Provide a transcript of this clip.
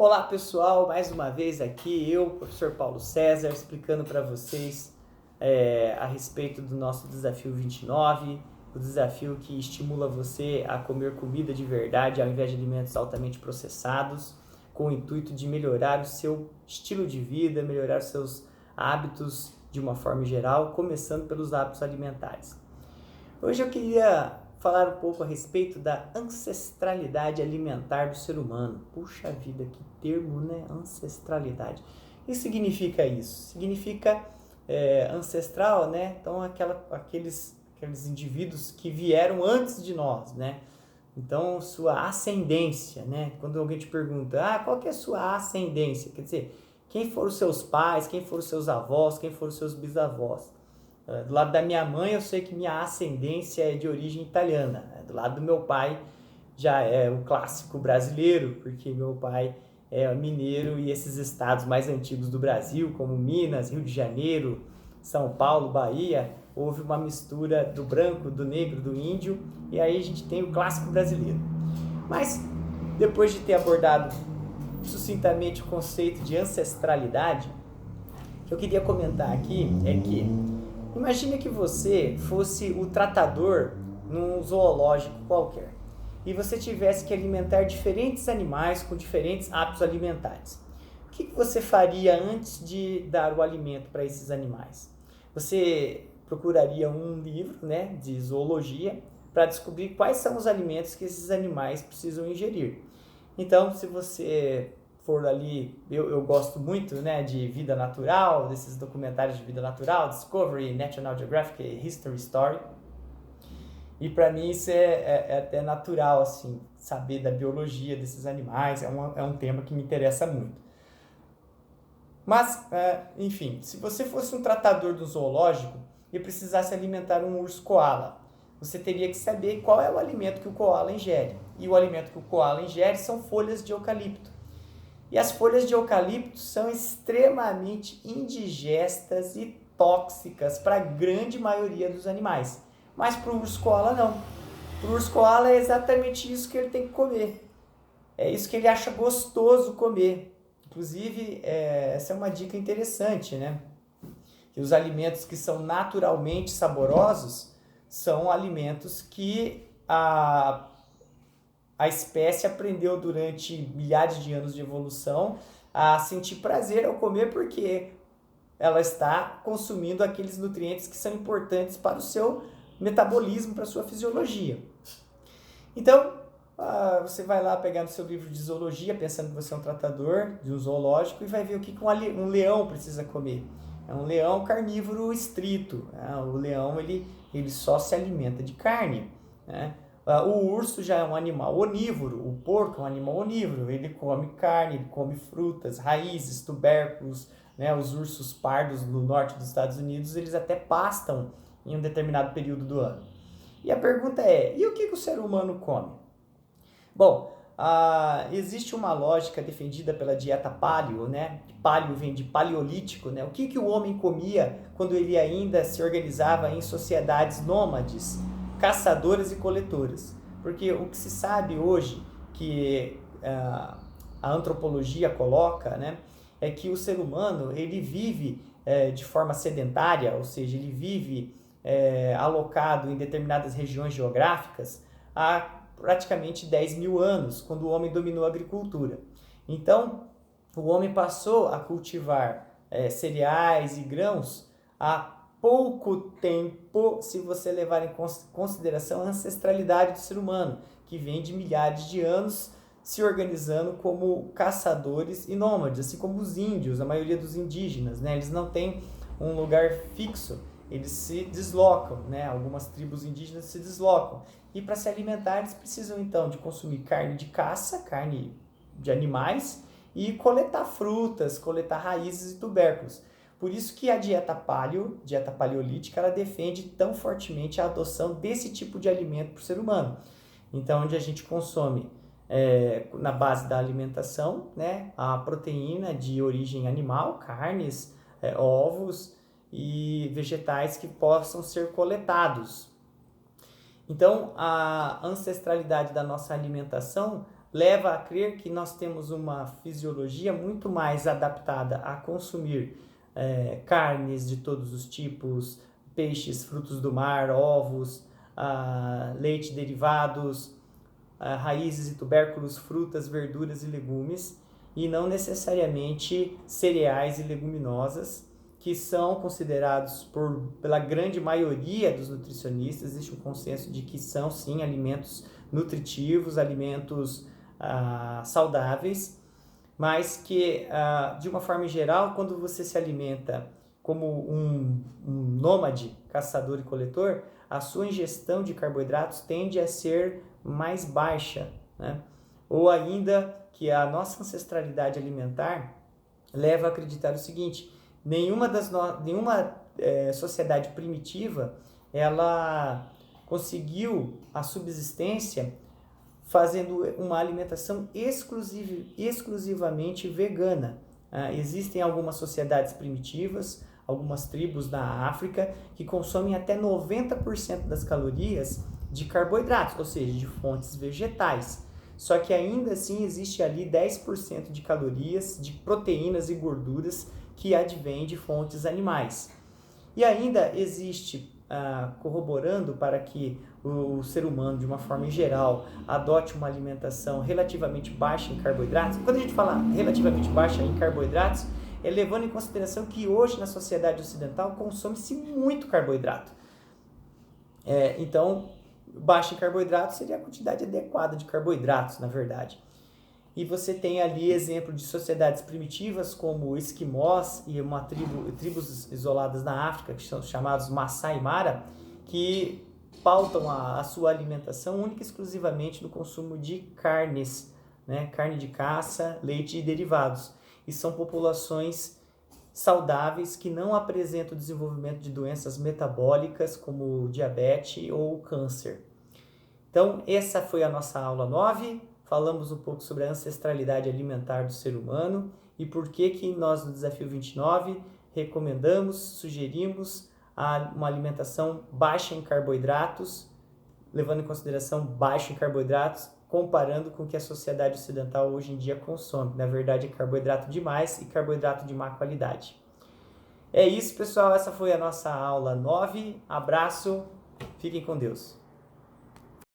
Olá pessoal, mais uma vez aqui eu, professor Paulo César, explicando para vocês a respeito do nosso desafio 29, o desafio que estimula você a comer comida de verdade ao invés de alimentos altamente processados, com o intuito de melhorar o seu estilo de vida, melhorar os seus hábitos de uma forma geral, começando pelos hábitos alimentares. Hoje eu queria falar um pouco a respeito da ancestralidade alimentar do ser humano. Puxa vida, que termo, né? Ancestralidade. O que significa isso? Significa ancestral, né? Então, aqueles indivíduos que vieram antes de nós, né? Então, sua ascendência, né? Quando alguém te pergunta, qual que é a sua ascendência? Quer dizer, quem foram os seus pais, quem foram os seus avós, quem foram os seus bisavós? Do lado da minha mãe, eu sei que minha ascendência é de origem italiana. Do lado do meu pai, já é o clássico brasileiro, porque meu pai é mineiro e esses estados mais antigos do Brasil, como Minas, Rio de Janeiro, São Paulo, Bahia, houve uma mistura do branco, do negro, do índio, e aí a gente tem o clássico brasileiro. Mas, depois de ter abordado sucintamente o conceito de ancestralidade, o que eu queria comentar aqui é que imagine que você fosse o tratador num zoológico qualquer e você tivesse que alimentar diferentes animais com diferentes hábitos alimentares. O que você faria antes de dar o alimento para esses animais? Você procuraria um livro, né, de zoologia para descobrir quais são os alimentos que esses animais precisam ingerir. Então, se você for ali, eu gosto muito, né, de vida natural, desses documentários de vida natural, Discovery, National Geographic, History Story. E para mim isso é até natural, assim, saber da biologia desses animais, é um tema que me interessa muito. Mas, enfim, se você fosse um tratador do zoológico e precisasse alimentar um urso koala, você teria que saber qual é o alimento que o koala ingere. E o alimento que o koala ingere são folhas de eucalipto. E as folhas de eucalipto são extremamente indigestas e tóxicas para a grande maioria dos animais. Mas para o urso koala não. Para o urso koala é exatamente isso que ele tem que comer. É isso que ele acha gostoso comer. Inclusive, essa é uma dica interessante, né? Que os alimentos que são naturalmente saborosos são alimentos que a espécie aprendeu durante milhares de anos de evolução a sentir prazer ao comer porque ela está consumindo aqueles nutrientes que são importantes para o seu metabolismo, para a sua fisiologia. Então, você vai lá pegar no seu livro de zoologia, pensando que você é um tratador de um zoológico, e vai ver o que um leão precisa comer. É um leão carnívoro estrito. O leão ele só se alimenta de carne, né? O urso já é um animal onívoro, o porco é um animal onívoro, ele come carne, ele come frutas, raízes, tubérculos, né? Os ursos pardos no norte dos Estados Unidos, eles até pastam em um determinado período do ano. E a pergunta é, e o que o ser humano come? Bom, existe uma lógica defendida pela dieta paleo, né? Paleo vem de paleolítico, né? O que o homem comia quando ele ainda se organizava em sociedades nômades, caçadoras e coletoras? Porque o que se sabe hoje que a antropologia coloca, né, é que o ser humano ele vive de forma sedentária, ou seja, ele vive alocado em determinadas regiões geográficas há praticamente 10 mil anos, quando o homem dominou a agricultura. Então, o homem passou a cultivar cereais e grãos há pouco tempo, se você levar em consideração a ancestralidade do ser humano, que vem de milhares de anos se organizando como caçadores e nômades, assim como os índios, a maioria dos indígenas, né? Eles não têm um lugar fixo, eles se deslocam, né? Algumas tribos indígenas se deslocam. E para se alimentar, eles precisam então de consumir carne de caça, carne de animais, e coletar frutas, coletar raízes e tubérculos. Por isso que a dieta paleolítica, ela defende tão fortemente a adoção desse tipo de alimento para o ser humano. Então, onde a gente consome, na base da alimentação, né, a proteína de origem animal, carnes, ovos e vegetais que possam ser coletados. Então, a ancestralidade da nossa alimentação leva a crer que nós temos uma fisiologia muito mais adaptada a consumir carnes de todos os tipos, peixes, frutos do mar, ovos, leite derivados, raízes e tubérculos, frutas, verduras e legumes, e não necessariamente cereais e leguminosas, que são considerados pela grande maioria dos nutricionistas. Existe um consenso de que são sim alimentos nutritivos, alimentos saudáveis, mas que de uma forma geral, quando você se alimenta como um nômade, caçador e coletor, a sua ingestão de carboidratos tende a ser mais baixa, né? Ou ainda que a nossa ancestralidade alimentar leva a acreditar o seguinte: nenhuma sociedade primitiva ela conseguiu a subsistência fazendo uma alimentação exclusivamente vegana. Existem algumas sociedades primitivas, algumas tribos na África, que consomem até 90% das calorias de carboidratos, ou seja, de fontes vegetais. Só que ainda assim existe ali 10% de calorias, de proteínas e gorduras que advêm de fontes animais. E ainda existe, corroborando para que o ser humano, de uma forma geral, adote uma alimentação relativamente baixa em carboidratos. Quando a gente fala relativamente baixa em carboidratos, é levando em consideração que hoje na sociedade ocidental consome-se muito carboidrato. Então, baixa em carboidratos seria a quantidade adequada de carboidratos, na verdade. E você tem ali exemplo de sociedades primitivas como esquimós e tribos isoladas na África, que são chamados Masai Mara, que pautam a sua alimentação única e exclusivamente no consumo de carnes, né? Carne de caça, leite e derivados. E são populações saudáveis que não apresentam desenvolvimento de doenças metabólicas como diabetes ou câncer. Então, essa foi a nossa aula 9. Falamos um pouco sobre a ancestralidade alimentar do ser humano e por que nós, no Desafio 29, recomendamos, sugerimos uma alimentação baixa em carboidratos, levando em consideração baixo em carboidratos, comparando com o que a sociedade ocidental hoje em dia consome. Na verdade, é carboidrato demais e carboidrato de má qualidade. É isso, pessoal. Essa foi a nossa aula 9. Abraço. Fiquem com Deus.